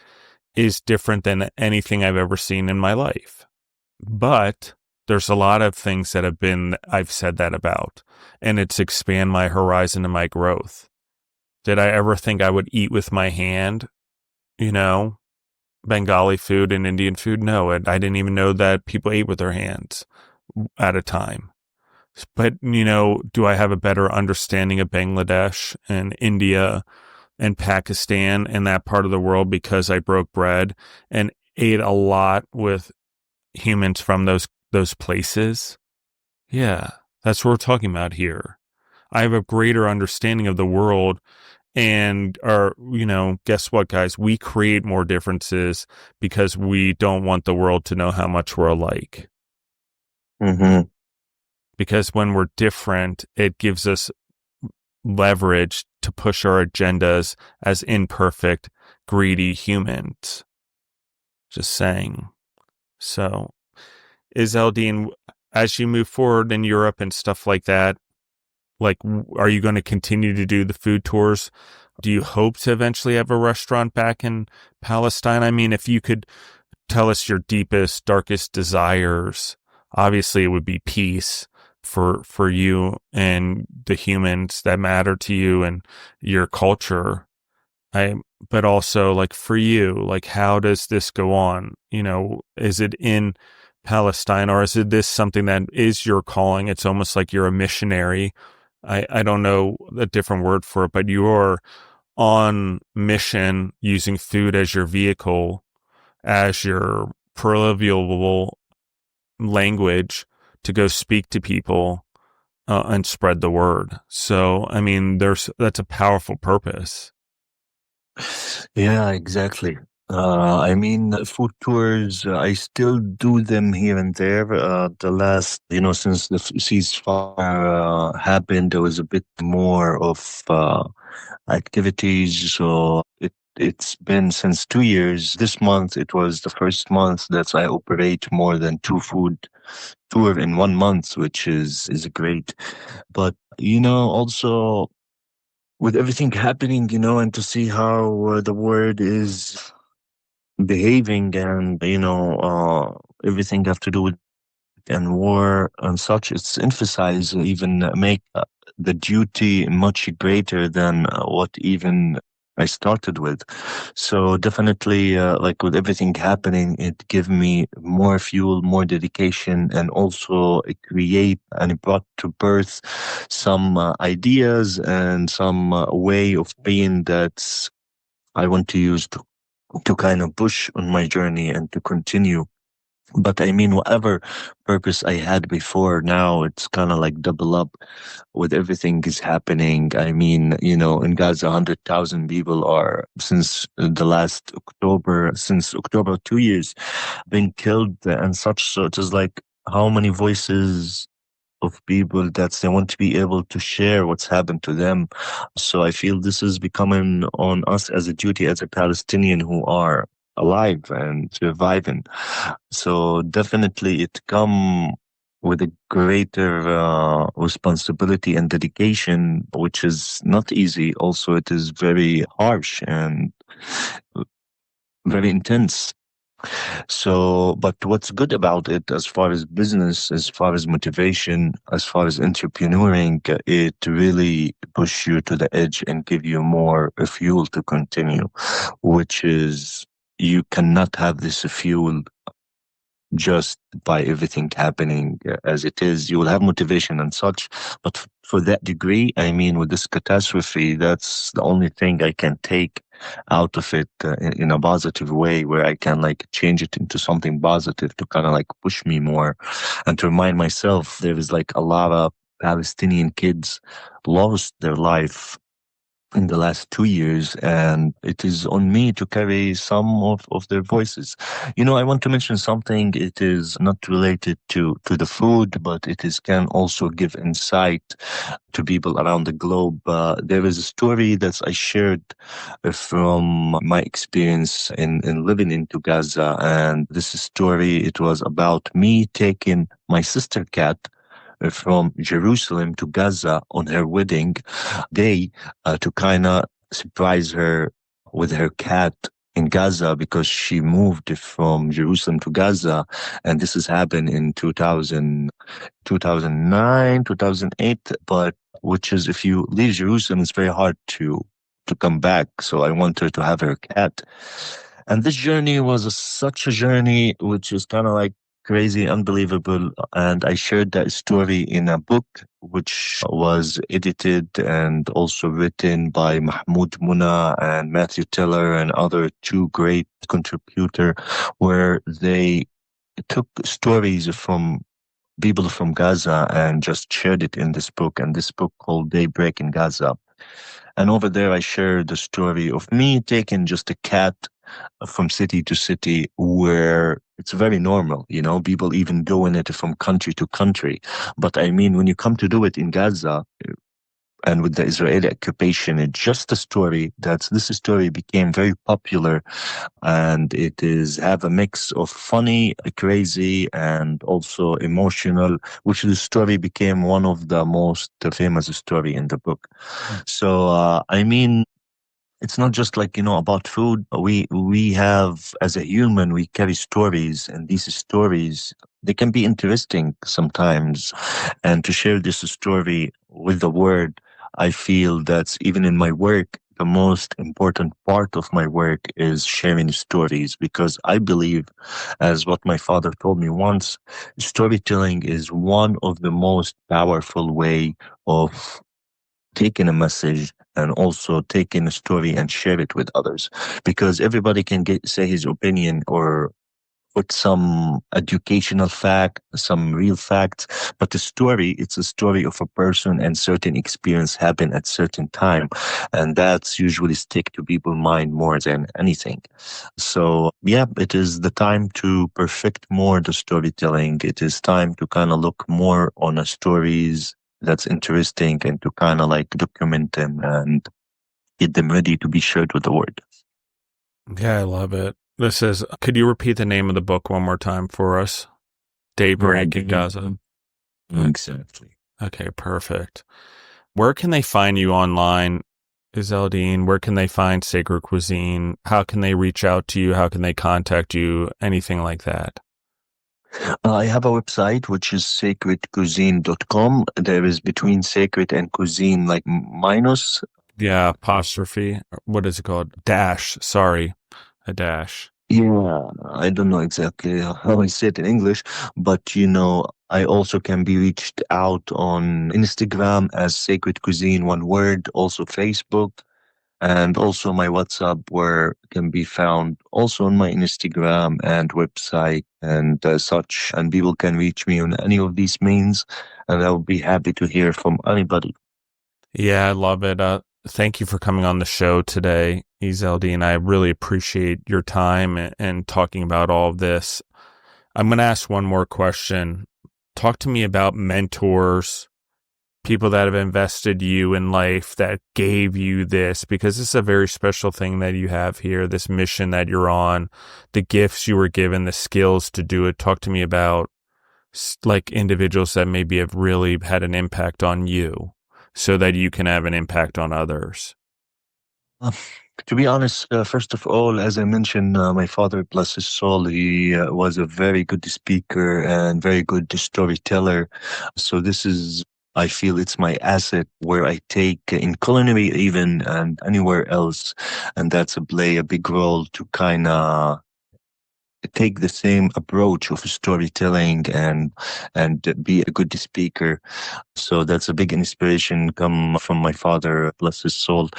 [SPEAKER 1] is different than anything I've ever seen in my life. But there's a lot of things that I've said that about, and it's expand my horizon and my growth. Did I ever think I would eat with my hand, Bengali food and Indian food? No, I didn't even know that people ate with their hands at a time. But, do I have a better understanding of Bangladesh and India and Pakistan and that part of the world because I broke bread and ate a lot with humans from those places? Yeah, that's what we're talking about here. I have a greater understanding of the world and guess what, guys? We create more differences because we don't want the world to know how much we're alike.
[SPEAKER 2] Mm-hmm.
[SPEAKER 1] Because when we're different, it gives us leverage to push our agendas as imperfect, greedy humans. Just saying. So, Izzeldin, as you move forward in Europe and stuff like that, are you going to continue to do the food tours? Do you hope to eventually have a restaurant back in Palestine? I mean, if you could tell us your deepest, darkest desires, obviously it would be peace for you and the humans that matter to you and your culture. But also for you, how does this go on? Is it in Palestine or is it this something that is your calling? It's almost like you're a missionary. I don't know a different word for it, but you're on mission using food as your vehicle, as your proverbial language to go speak to people and spread the word. So, I mean, that's a powerful purpose.
[SPEAKER 2] Yeah, exactly. Food tours, I still do them here and there. The last, since the ceasefire happened, there was a bit more of activities. So it's been since 2 years. This month, it was the first month that I operate more than two food tour in 1 month, which is great. But, also with everything happening, and to see how the world is behaving and, everything have to do with and war and such, it's emphasized even make the duty much greater than what even I started with. So definitely, with everything happening, it gave me more fuel, more dedication, and also it create and it brought to birth some ideas and some way of being that I want to use to kind of push on my journey and to continue. But I mean, whatever purpose I had before, now it's kind of like double up with everything is happening. I mean, in Gaza, 100,000 people are since October, 2 years, been killed and such. So it is like how many voices of people that they want to be able to share what's happened to them. So I feel this is becoming on us as a duty as a Palestinian who are alive and surviving. So definitely it come with a greater responsibility and dedication, which is not easy. Also, it is very harsh and very intense. So, but what's good about it, as far as business, as far as motivation, as far as entrepreneuring, it really push you to the edge and give you more fuel to continue, which is you cannot have this fuel just by everything happening as it is. You will have motivation and such, but for that degree, I mean, with this catastrophe, that's the only thing I can take out of it in a positive way, where I can change it into something positive to kind of push me more and to remind myself there is a lot of Palestinian kids lost their life in the last 2 years, and it is on me to carry some of their voices. I want to mention something. It is not related to the food, but it is can also give insight to people around the globe. There is a story that I shared from my experience in living into Gaza, and this story, it was about me taking my sister cat from Jerusalem to Gaza on her wedding day, to kind of surprise her with her cat in Gaza, because she moved from Jerusalem to Gaza. And this has happened in 2009, 2008. But which is, if you leave Jerusalem, it's very hard to come back. So I want her to have her cat. And this journey was such a journey, which is kind of like crazy, unbelievable. And I shared that story in a book, which was edited and also written by Mahmoud Muna and Matthew Teller and other two great contributor, where they took stories from people from Gaza and just shared it in this book. And this book called Daybreak in Gaza. And over there, I shared the story of me taking just a cat from city to city, where it's very normal, people even doing it from country to country. But I mean, when you come to do it in Gaza, and with the Israeli occupation, it's just a story that this story became very popular, and it is have a mix of funny, crazy, and also emotional, which the story became one of the most famous story in the book. So, I mean, it's not just like, about food. We have, as a human, we carry stories, and these stories, they can be interesting sometimes. And to share this story with the world, I feel that even in my work, the most important part of my work is sharing stories, because I believe, as what my father told me once, storytelling is one of the most powerful way of taking a message and also taking a story and share it with others, because everybody can say his opinion or put some educational fact, some real facts, but the story, it's a story of a person and certain experience happen at certain time, and that's usually stick to people's mind more than anything. So yeah, it is the time to perfect more the storytelling. It is time to kind of look more on the stories that's interesting, and to kind of like document them and get them ready to be shared with the world.
[SPEAKER 1] Yeah, I love it. Could you repeat the name of the book one more time for us? Daybreak in Gaza.
[SPEAKER 2] Exactly.
[SPEAKER 1] Okay, perfect. Where can they find you online, Izzeldin? Where can they find Sacred Cuisine? How can they reach out to you? How can they contact you? Anything like that?
[SPEAKER 2] I have a website, which is sacredcuisine.com. There is between sacred and cuisine like minus.
[SPEAKER 1] Yeah, apostrophe. What is it called? Dash. Sorry, a dash.
[SPEAKER 2] Yeah, I don't know exactly how I say it in English, but I also can be reached out on Instagram as Sacred Cuisine, one word, also Facebook, and also my WhatsApp, where can be found also on my Instagram and website and such. And people can reach me on any of these means, and I'll be happy to hear from anybody.
[SPEAKER 1] Yeah, I love it. Thank you for coming on the show today, Izzeldin. I really appreciate your time and talking about all of this. I'm going to ask one more question. Talk to me about mentors, people that have invested you in life, that gave you this, because this is a very special thing that you have here, this mission that you're on, the gifts you were given, the skills to do it. Talk to me about like individuals that maybe have really had an impact on you so that you can have an impact on others.
[SPEAKER 2] Uh, to be honest, first of all, as I mentioned, my father, bless his soul, he was a very good speaker and very good storyteller. So this is, I feel it's my asset where I take in culinary even and anywhere else. And that's a play a big role to kind of take the same approach of storytelling and be a good speaker. So that's a big inspiration come from my father, bless his soul.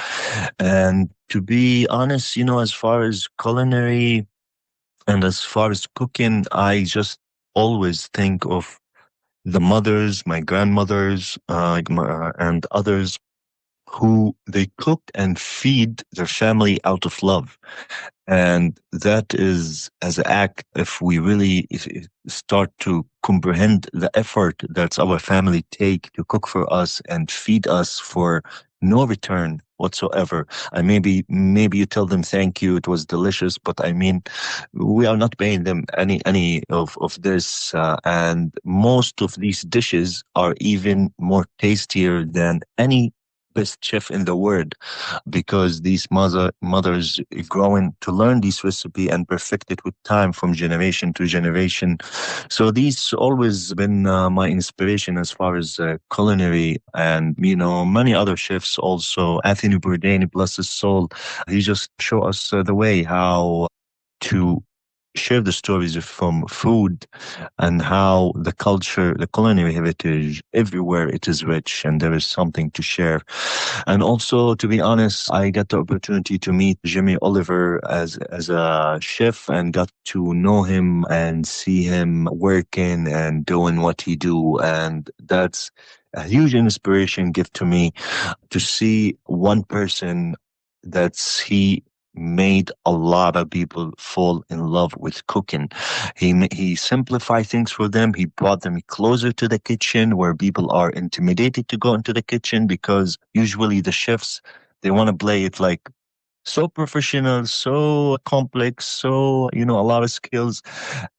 [SPEAKER 2] And to be honest, as far as culinary and as far as cooking, I just always think of the mothers, my grandmothers, and others who they cook and feed their family out of love. And that is as an act, if we really start to comprehend the effort that our family take to cook for us and feed us for no return whatsoever. And maybe you tell them thank you, it was delicious, but I mean, we are not paying them any of this. And most of these dishes are even more tastier than any best chef in the world, because these mothers growing to learn this recipe and perfect it with time from generation to generation. So these always been my inspiration as far as culinary, and many other chefs also. Anthony Bourdain, bless his soul, he just show us the way how to share the stories from food, and how the culture, the culinary heritage, everywhere it is rich and there is something to share. And also, to be honest, I got the opportunity to meet Jimmy Oliver as a chef, and got to know him and see him working and doing what he do. And that's a huge inspiration gift to me, to see one person he made a lot of people fall in love with cooking. He simplified things for them. He brought them closer to the kitchen, where people are intimidated to go into the kitchen, because usually the chefs, they want to play it like so professional, so complex, so a lot of skills,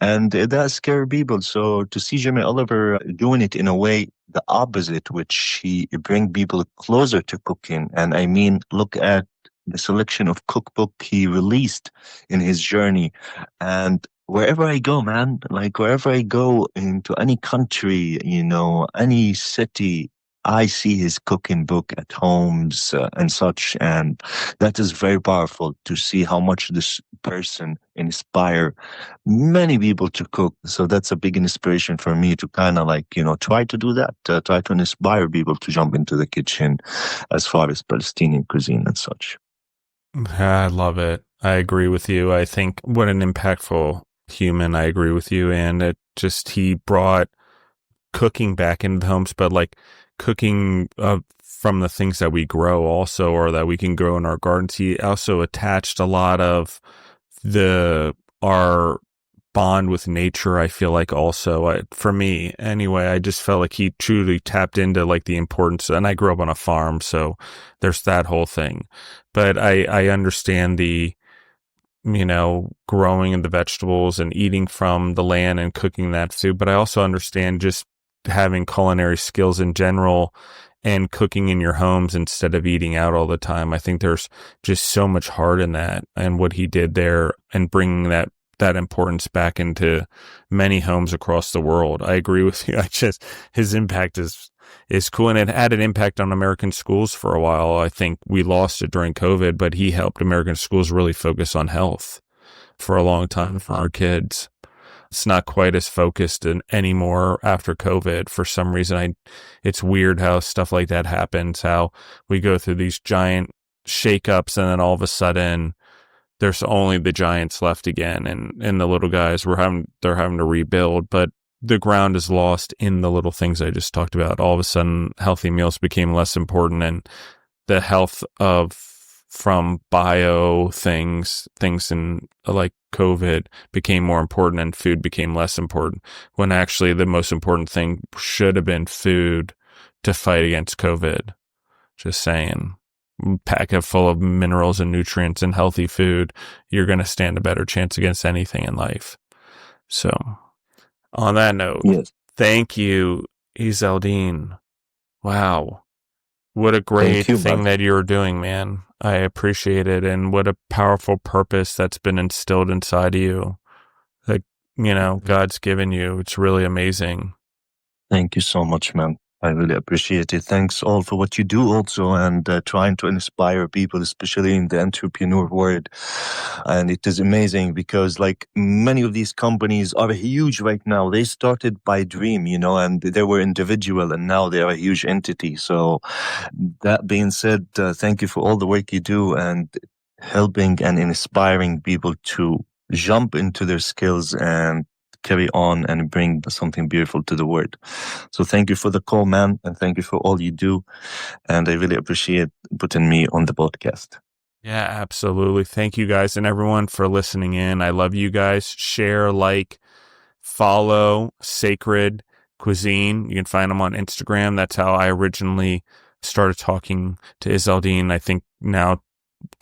[SPEAKER 2] and that scare people. So to see Jimmy Oliver doing it in a way the opposite, which he bring people closer to cooking. And I mean, look at the selection of cookbook he released in his journey. And wherever I go, man, like wherever I go into any country, any city, I see his cooking book at homes and such. And that is very powerful, to see how much this person inspire many people to cook. So that's a big inspiration for me, to kind of like, try to do that, try to inspire people to jump into the kitchen as far as Palestinian cuisine and such.
[SPEAKER 1] I love it. I agree with you. I think what an impactful human. I agree with you. And he brought cooking back into the homes, but like cooking from the things that we grow also, or that we can grow in our gardens. He also attached a lot of our bond with nature. I feel like also, for me anyway, I just felt like he truly tapped into like the importance, and I grew up on a farm, so there's that whole thing. But I understand the, growing of the vegetables and eating from the land and cooking that food. But I also understand just having culinary skills in general and cooking in your homes instead of eating out all the time. I think there's just so much heart in that, and what he did there, and bringing that importance back into many homes across the world. I agree with you. His impact is cool, and it had an impact on American schools for a while. I think we lost it during COVID, but he helped American schools really focus on health for a long time for our kids. It's not quite as focused anymore after COVID. For some reason, it's weird how stuff like that happens, how we go through these giant shakeups, and then all of a sudden there's only the giants left again, and the little guys they're having to rebuild. But the ground is lost in the little things I just talked about. All of a sudden, healthy meals became less important, and the health from bio things in like COVID became more important, and food became less important, when actually the most important thing should have been food to fight against COVID. Just saying. Pack it full of minerals and nutrients and healthy food, you're going to stand a better chance against anything in life. So on that note,
[SPEAKER 2] Yes.
[SPEAKER 1] Thank you, Izzeldin. Wow. What a great thing that you're doing, man. I appreciate it. And what a powerful purpose that's been instilled inside of you. That, God's given you. It's really amazing.
[SPEAKER 2] Thank you so much, man. I really appreciate it. Thanks all for what you do also, and trying to inspire people, especially in the entrepreneur world. And it is amazing, because like many of these companies are huge right now. They started by dream, and they were individual, and now they are a huge entity. So that being said, thank you for all the work you do, and helping and inspiring people to jump into their skills and carry on and bring something beautiful to the world. So thank you for the call, man, and thank you for all you do. And I really appreciate putting me on the podcast.
[SPEAKER 1] Yeah, absolutely. Thank you guys and everyone for listening in. I love you guys. Share, like, follow Sacred Cuisine. You can find them on Instagram. That's how I originally started talking to Izzeldin, I think now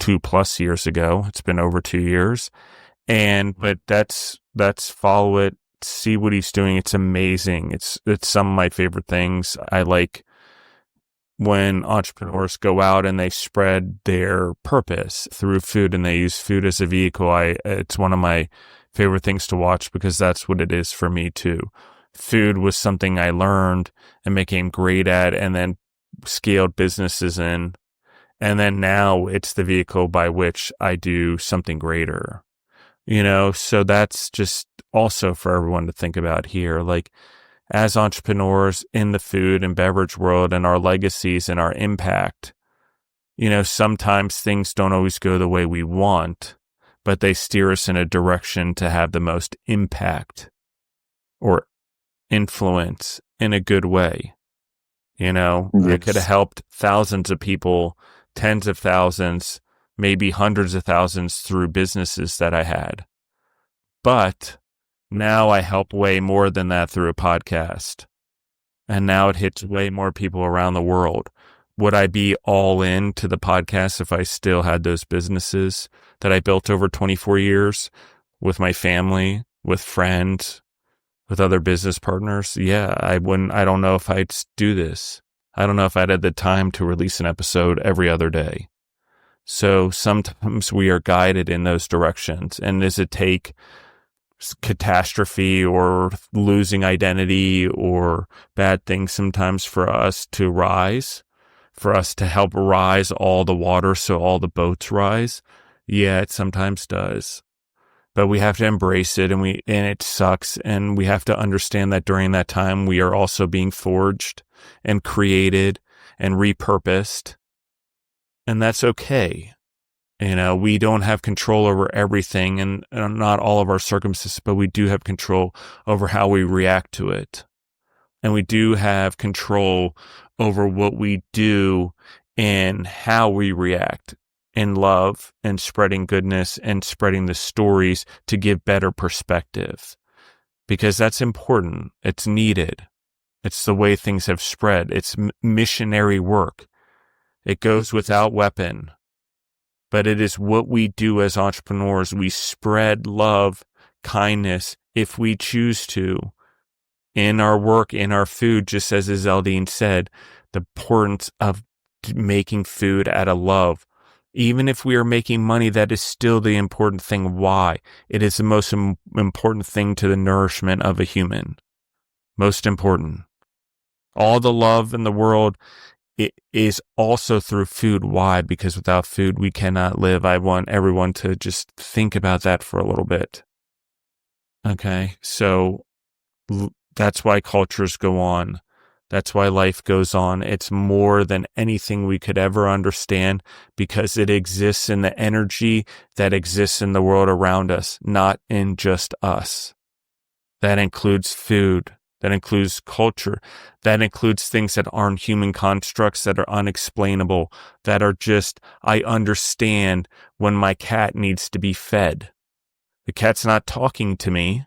[SPEAKER 1] 2+ years ago. It's been over 2 years. But that's follow it, see what he's doing. It's amazing. It's some of my favorite things. I like when entrepreneurs go out and they spread their purpose through food and they use food as a vehicle. It's one of my favorite things to watch because that's what it is for me too. Food was something I learned and became great at and then scaled businesses in. And then now it's the vehicle by which I do something greater, so that's just also for everyone to think about here. Like, as entrepreneurs in the food and beverage world and our legacies and our impact, sometimes things don't always go the way we want, but they steer us in a direction to have the most impact or influence in a good way. I could have helped thousands of people, tens of thousands, maybe hundreds of thousands through businesses that I had. But now I help way more than that through a podcast. And now it hits way more people around the world. Would I be all in to the podcast if I still had those businesses that I built over 24 years with my family, with friends, with other business partners? Yeah, I wouldn't. I don't know if I'd do this. I don't know if I'd had the time to release an episode every other day. So sometimes we are guided in those directions. And does it take catastrophe or losing identity or bad things sometimes for us to rise, for us to help rise all the water so all the boats rise? Yeah, it sometimes does. But we have to embrace it, and it sucks, and we have to understand that during that time we are also being forged and created and repurposed, and that's okay. We don't have control over everything and not all of our circumstances, but we do have control over how we react to it. And we do have control over what we do and how we react in love and spreading goodness and spreading the stories to give better perspective. Because that's important. It's needed. It's the way things have spread. It's missionary work. It goes without weapon. But it is what we do as entrepreneurs. We spread love, kindness, if we choose to, in our work, in our food, just as Izzeldin said, the importance of making food out of love. Even if we are making money, that is still the important thing. Why? It is the most important thing to the nourishment of a human. Most important. All the love in the world, it is also through food. Why? Because without food, we cannot live. I want everyone to just think about that for a little bit. Okay. So that's why cultures go on. That's why life goes on. It's more than anything we could ever understand because it exists in the energy that exists in the world around us, not in just us. That includes food. That includes culture. That includes things that aren't human constructs, that are unexplainable, that are just, I understand when my cat needs to be fed. The cat's not talking to me.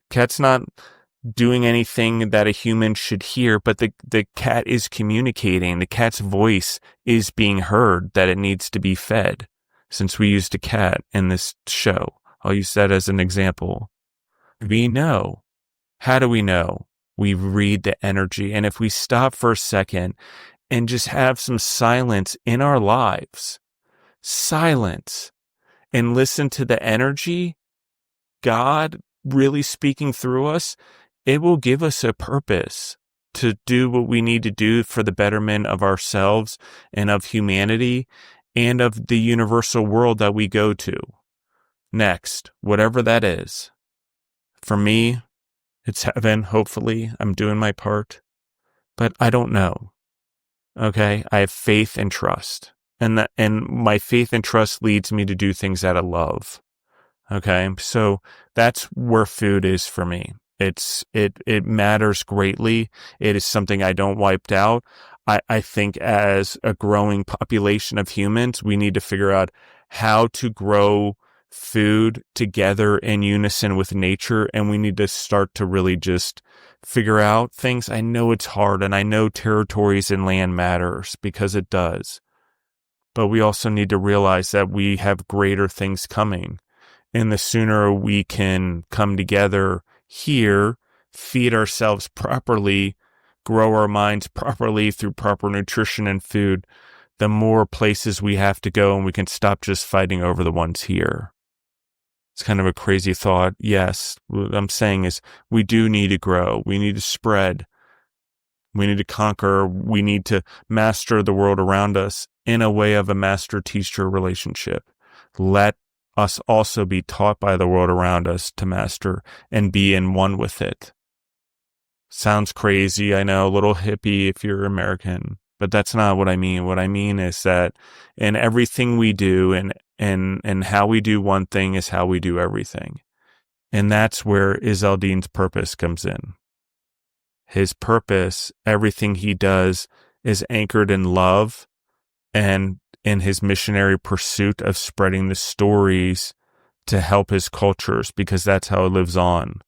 [SPEAKER 1] Cat's not doing anything that a human should hear, but the cat is communicating. The cat's voice is being heard that it needs to be fed. Since we used a cat in this show, I'll use that as an example. We know. How do we know? We read the energy. And if we stop for a second and just have some silence in our lives, silence, and listen to the energy, God really speaking through us, it will give us a purpose to do what we need to do for the betterment of ourselves and of humanity and of the universal world that we go to next, whatever that is. For me, it's heaven. Hopefully, I'm doing my part, but I don't know. Okay. I have faith and trust, and my faith and trust leads me to do things out of love. Okay. So that's where food is for me. It matters greatly. It is something I don't wipe out. I think as a growing population of humans, we need to figure out how to grow food together in unison with nature. And we need to start to really just figure out things. I know it's hard, and I know territories and land matters, because it does. But we also need to realize that we have greater things coming. And the sooner we can come together here, feed ourselves properly, grow our minds properly through proper nutrition and food, the more places we have to go, and we can stop just fighting over the ones here. It's kind of a crazy thought. Yes, what I'm saying is we do need to grow. We need to spread. We need to conquer. We need to master the world around us in a way of a master-teacher relationship. Let us also be taught by the world around us to master and be in one with it. Sounds crazy, I know, a little hippie if you're American, but that's not what I mean. What I mean is that in everything we do, and how we do one thing is how we do everything. And that's where Izzeldin's purpose comes in. His purpose, everything he does, is anchored in love and in his missionary pursuit of spreading the stories to help his cultures, because that's how it lives on.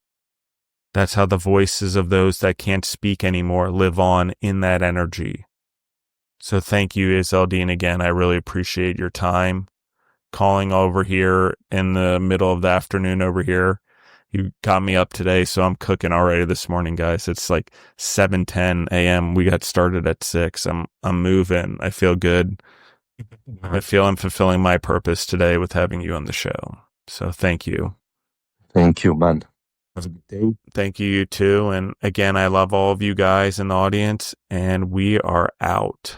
[SPEAKER 1] That's how the voices of those that can't speak anymore live on in that energy. So thank you, Izzeldin, again. I really appreciate your time calling over here in the middle of the afternoon over here. You got me up today, so I'm cooking already this morning, guys. It's like 7:10 a.m. We got started at 6. I'm moving. I feel good. I feel I'm fulfilling my purpose today with having you on the show. So thank you.
[SPEAKER 2] Thank you, man.
[SPEAKER 1] Have a good day. Thank you, you too. And again, I love all of you guys in the audience, and we are out.